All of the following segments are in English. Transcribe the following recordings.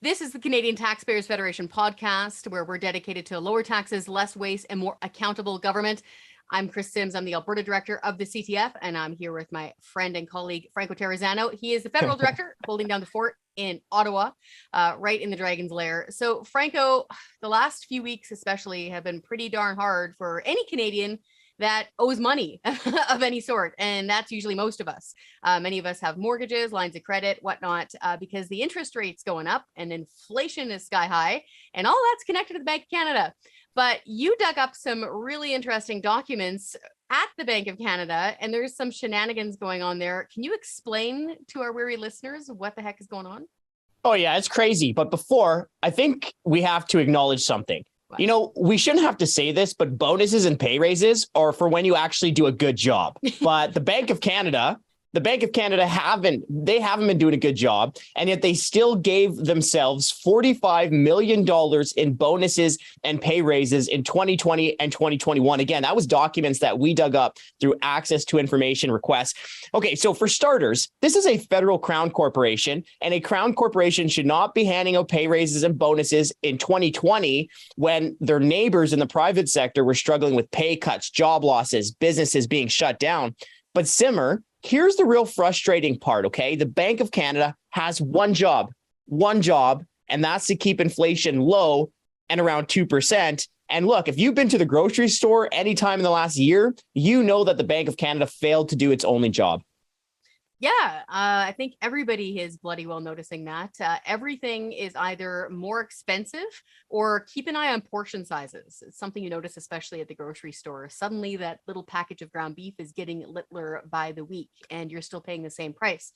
This is the Canadian Taxpayers Federation podcast, where we're dedicated to lower taxes, less waste, and more accountable government. I'm Chris Sims. I'm the Alberta director of the CTF, and I'm here with my friend and colleague, Franco Terrazzano. He is the federal director holding down the fort in Ottawa, right in the Dragon's Lair. So, Franco, the last few weeks especially have been pretty darn hard for any Canadian that owes money of any sort. And that's usually most of us. Many of us have mortgages, lines of credit, whatnot, because the interest rate's going up and inflation is sky high, and all that's connected to the Bank of Canada. But you dug up some really interesting documents at the Bank of Canada, and there's some shenanigans going on there. Can you explain to our weary listeners what the heck is going on? Oh, yeah, it's crazy. But before, I think we have to acknowledge something. What? You know, we shouldn't have to say this, but bonuses and pay raises are for when you actually do a good job. But the Bank of Canada haven't been doing a good job, and yet they still gave themselves $45 million in bonuses and pay raises in 2020 and 2021. Again, that was documents that we dug up through access to information requests. Okay, so for starters, this is a federal crown corporation, and a crown corporation should not be handing out pay raises and bonuses in 2020 when their neighbors in the private sector were struggling with pay cuts, job losses, businesses being shut down. But Simmer, here's the real frustrating part, okay? The Bank of Canada has one job, and that's to keep inflation low and around 2%. And look, if you've been to the grocery store anytime in the last year, you know that the Bank of Canada failed to do its only job. Yeah, I think everybody is bloody well noticing that. Everything is either more expensive or keep an eye on portion sizes. It's something you notice, especially at the grocery store. Suddenly that little package of ground beef is getting littler by the week and you're still paying the same price.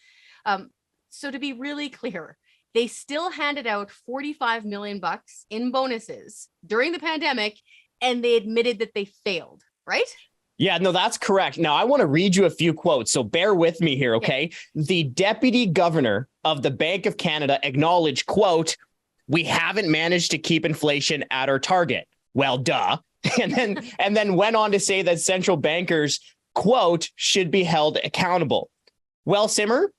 So to be really clear, they still handed out $45 million in bonuses during the pandemic, and they admitted that they failed, right? Yeah, no, that's correct. Now, I want to read you a few quotes, so bear with me here, okay? The deputy governor of the Bank of Canada acknowledged, quote, "We haven't managed to keep inflation at our target." Well, duh. And then went on to say that central bankers, quote, "should be held accountable." Well, Simmer,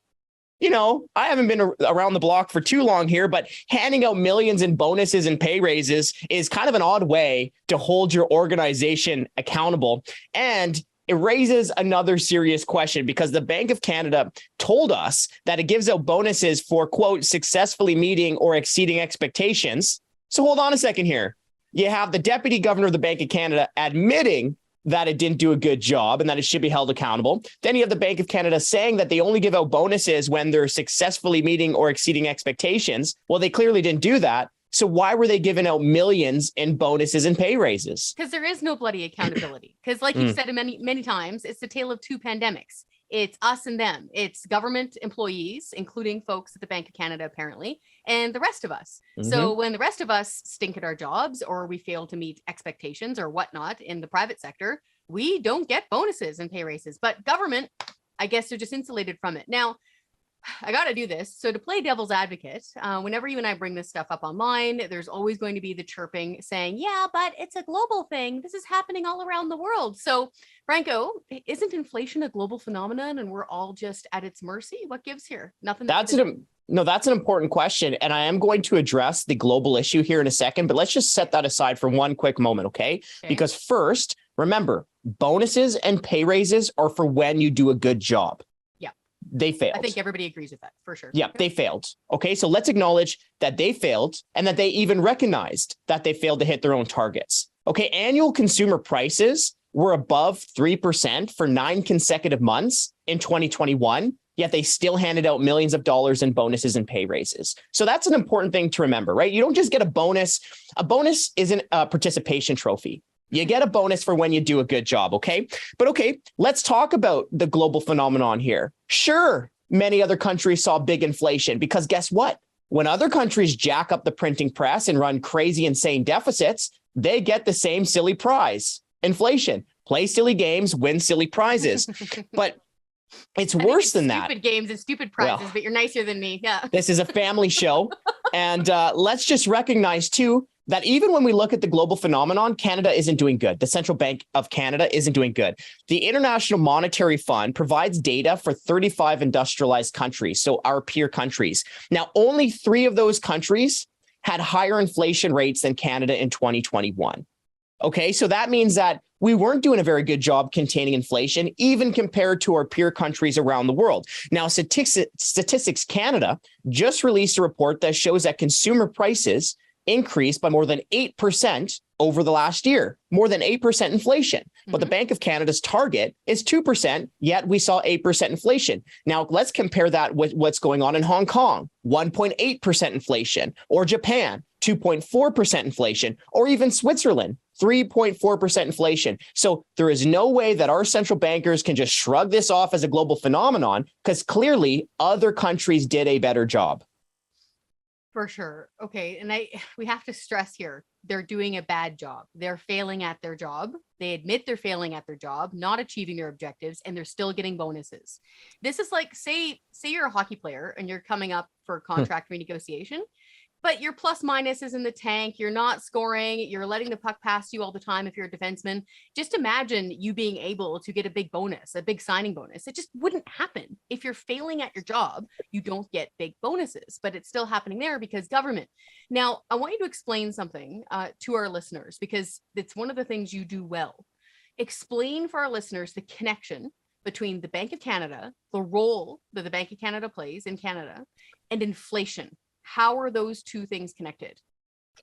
you know, I haven't been around the block for too long here, but handing out millions in bonuses and pay raises is kind of an odd way to hold your organization accountable. And it raises another serious question, because the Bank of Canada told us that it gives out bonuses for, quote, "successfully meeting or exceeding expectations." So hold on a second here. You have the deputy governor of the Bank of Canada admitting that it didn't do a good job and that it should be held accountable. Then you have the Bank of Canada saying that they only give out bonuses when they're successfully meeting or exceeding expectations. Well, they clearly didn't do that. So why were they giving out millions in bonuses and pay raises? Because there is no bloody accountability. Because like you've said many, many times, it's the tale of two pandemics. It's us and them. It's government employees, including folks at the Bank of Canada, apparently, and the rest of us. So when the rest of us stink at our jobs, or we fail to meet expectations or whatnot in the private sector, we don't get bonuses and pay raises. But government, I guess they're just insulated from it. Now, I got to do this. So to play devil's advocate, whenever you and I bring this stuff up online, there's always going to be the chirping saying, yeah, but it's a global thing. This is happening all around the world. So Franco, isn't inflation a global phenomenon and we're all just at its mercy? What gives here? Nothing. That's an important question. And I am going to address the global issue here in a second, but let's just set that aside for one quick moment. Okay. Because first, remember, bonuses and pay raises are for when you do a good job. They failed. I think everybody agrees with that for sure. Yeah, they failed. Okay, so let's acknowledge that they failed and that they even recognized that they failed to hit their own targets. Okay, annual consumer prices were above 3% for 9 consecutive months in 2021, yet they still handed out millions of dollars in bonuses and pay raises. So that's an important thing to remember, right? You don't just get a bonus. A bonus isn't a participation trophy. You get a bonus for when you do a good job, okay? But okay, let's talk about the global phenomenon here. Sure, many other countries saw big inflation because guess what? When other countries jack up the printing press and run crazy, insane deficits, they get the same silly prize, inflation. Play silly games, win silly prizes. But it's worse than that. Stupid games and stupid prizes, but you're nicer than me. Yeah. This is a family show. And let's just recognize, too, that even when we look at the global phenomenon, Canada isn't doing good. The Central Bank of Canada isn't doing good. The International Monetary Fund provides data for 35 industrialized countries, so our peer countries. Now, only 3 of those countries had higher inflation rates than Canada in 2021. Okay, so that means that we weren't doing a very good job containing inflation, even compared to our peer countries around the world. Now, Statistics Canada just released a report that shows that consumer prices increased by more than 8% over the last year, more than 8% inflation. But the Bank of Canada's target is 2%, yet we saw 8% inflation. Now, let's compare that with what's going on in Hong Kong, 1.8% inflation, or Japan, 2.4% inflation, or even Switzerland, 3.4% inflation. So there is no way that our central bankers can just shrug this off as a global phenomenon, because clearly other countries did a better job. For sure. Okay. And we have to stress here, they're doing a bad job. They're failing at their job. They admit they're failing at their job, not achieving their objectives, and they're still getting bonuses. This is like, say you're a hockey player and you're coming up for contract renegotiation, but your plus minus is in the tank. You're not scoring. You're letting the puck pass you all the time if you're a defenseman. Just imagine you being able to get a big bonus, a big signing bonus. It just wouldn't happen. If you're failing at your job, you don't get big bonuses, but it's still happening there because government. Now, I want you to explain something to our listeners, because it's one of the things you do well. Explain for our listeners the connection between the Bank of Canada, the role that the Bank of Canada plays in Canada, and inflation. How are those two things connected?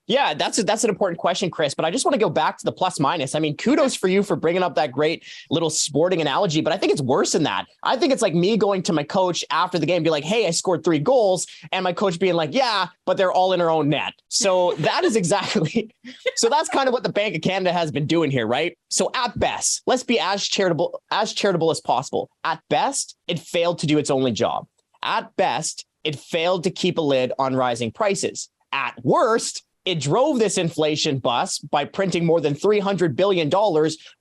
Yeah, that's an important question, Chris, but I just want to go back to the plus minus. I mean, kudos for you for bringing up that great little sporting analogy, but I think it's worse than that. I think it's like me going to my coach after the game, be like, hey, I scored 3 goals, and my coach being like, yeah, but they're all in her own net. So that is exactly, so that's kind of what the Bank of Canada has been doing here, right? So at best, let's be as charitable as possible. At best, it failed to do its only job. At best, it failed to keep a lid on rising prices. At worst, it drove this inflation bus by printing more than $300 billion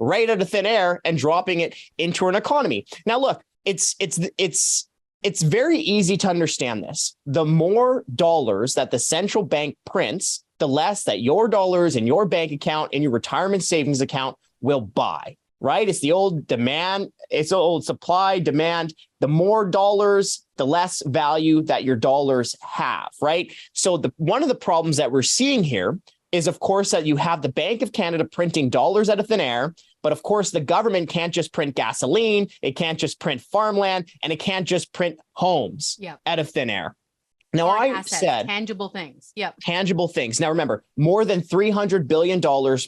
right out of thin air and dropping it into an economy. Now, look, it's very easy to understand this. The more dollars that the central bank prints, the less that your dollars in your bank account and your retirement savings account will buy. Right? It's the old demand. It's the old supply demand. The more dollars, the less value that your dollars have. Right? So one of the problems that we're seeing here is, of course, that you have the Bank of Canada printing dollars out of thin air. But of course, the government can't just print gasoline. It can't just print farmland, and it can't just print homes out of thin air. Now, I said tangible things. Yep. Tangible things. Now, remember, more than $300 billion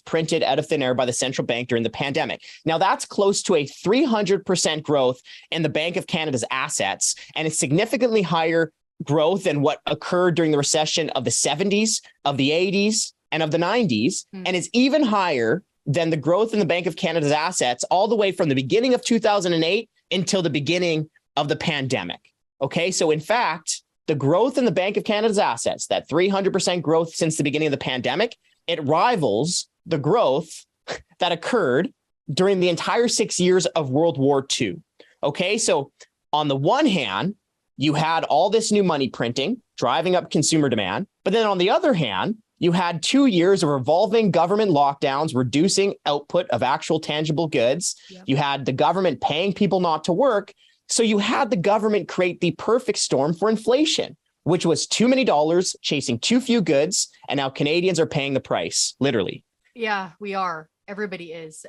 printed out of thin air by the central bank during the pandemic. Now, that's close to a 300% growth in the Bank of Canada's assets, and it's significantly higher growth than what occurred during the recession of the 70s, of the 80s, and of the 90s. And it's even higher than the growth in the Bank of Canada's assets all the way from the beginning of 2008 until the beginning of the pandemic. Okay, so in fact, the growth in the Bank of Canada's assets, that 300% growth since the beginning of the pandemic, it rivals the growth that occurred during the entire 6 years of World War II. Okay, so on the one hand, you had all this new money printing, driving up consumer demand. But then on the other hand, you had 2 years of revolving government lockdowns, reducing output of actual tangible goods. Yep. You had the government paying people not to work. So you had the government create the perfect storm for inflation, which was too many dollars chasing too few goods. And now Canadians are paying the price, literally. Yeah, we are. Everybody is.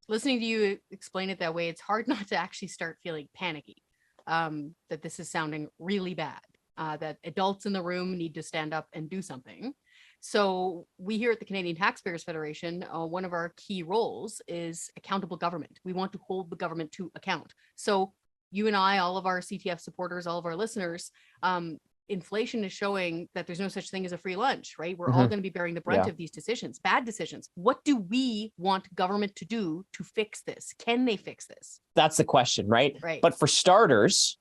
Listening to you explain it that way, it's hard not to actually start feeling panicky, that this is sounding really bad, that adults in the room need to stand up and do something. So we here at the Canadian Taxpayers Federation, one of our key roles is accountable government. We want to hold the government to account. So you and I, all of our CTF supporters, all of our listeners, inflation is showing that there's no such thing as a free lunch, right? We're all going to be bearing the brunt of these decisions, bad decisions. What do we want government to do to fix this? Can they fix this? That's the question, right? Right. But for starters,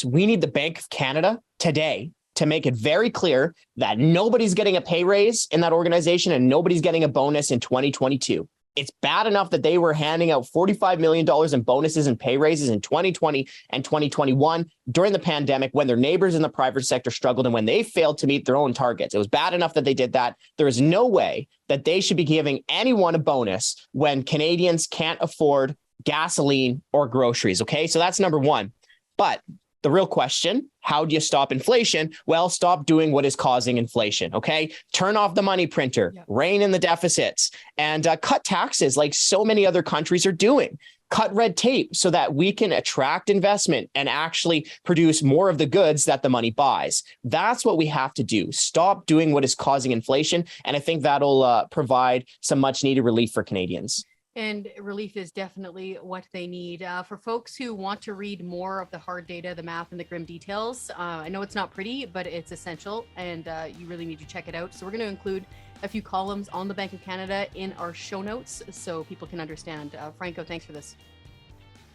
we need the Bank of Canada today to make it very clear that nobody's getting a pay raise in that organization and nobody's getting a bonus in 2022. It's bad enough that they were handing out $45 million in bonuses and pay raises in 2020 and 2021 during the pandemic when their neighbors in the private sector struggled and when they failed to meet their own targets. It was bad enough that they did that. There is no way that they should be giving anyone a bonus when Canadians can't afford gasoline or groceries. Okay, so that's number one. But the real question, how do you stop inflation? Well, stop doing what is causing inflation, okay? Turn off the money printer, rein in the deficits, and cut taxes like so many other countries are doing. Cut red tape so that we can attract investment and actually produce more of the goods that the money buys. That's what we have to do. Stop doing what is causing inflation. And I think that'll provide some much needed relief for Canadians. And relief is definitely what they need. For folks who want to read more of the hard data, the math, and the grim details, I know it's not pretty, but it's essential, and you really need to check it out. So we're going to include a few columns on the Bank of Canada in our show notes so people can understand. Franco, thanks for this.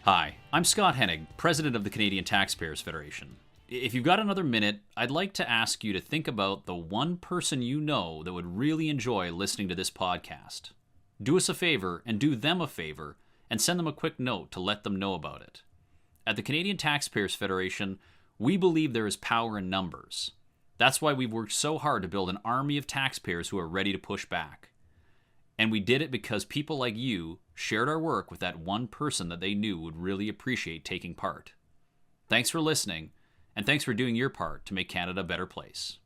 Hi, I'm Scott Hennig, president of the Canadian Taxpayers Federation. If you've got another minute, I'd like to ask you to think about the one person you know that would really enjoy listening to this podcast. Do us a favor and do them a favor and send them a quick note to let them know about it. At the Canadian Taxpayers Federation, we believe there is power in numbers. That's why we've worked so hard to build an army of taxpayers who are ready to push back. And we did it because people like you shared our work with that one person that they knew would really appreciate taking part. Thanks for listening, and thanks for doing your part to make Canada a better place.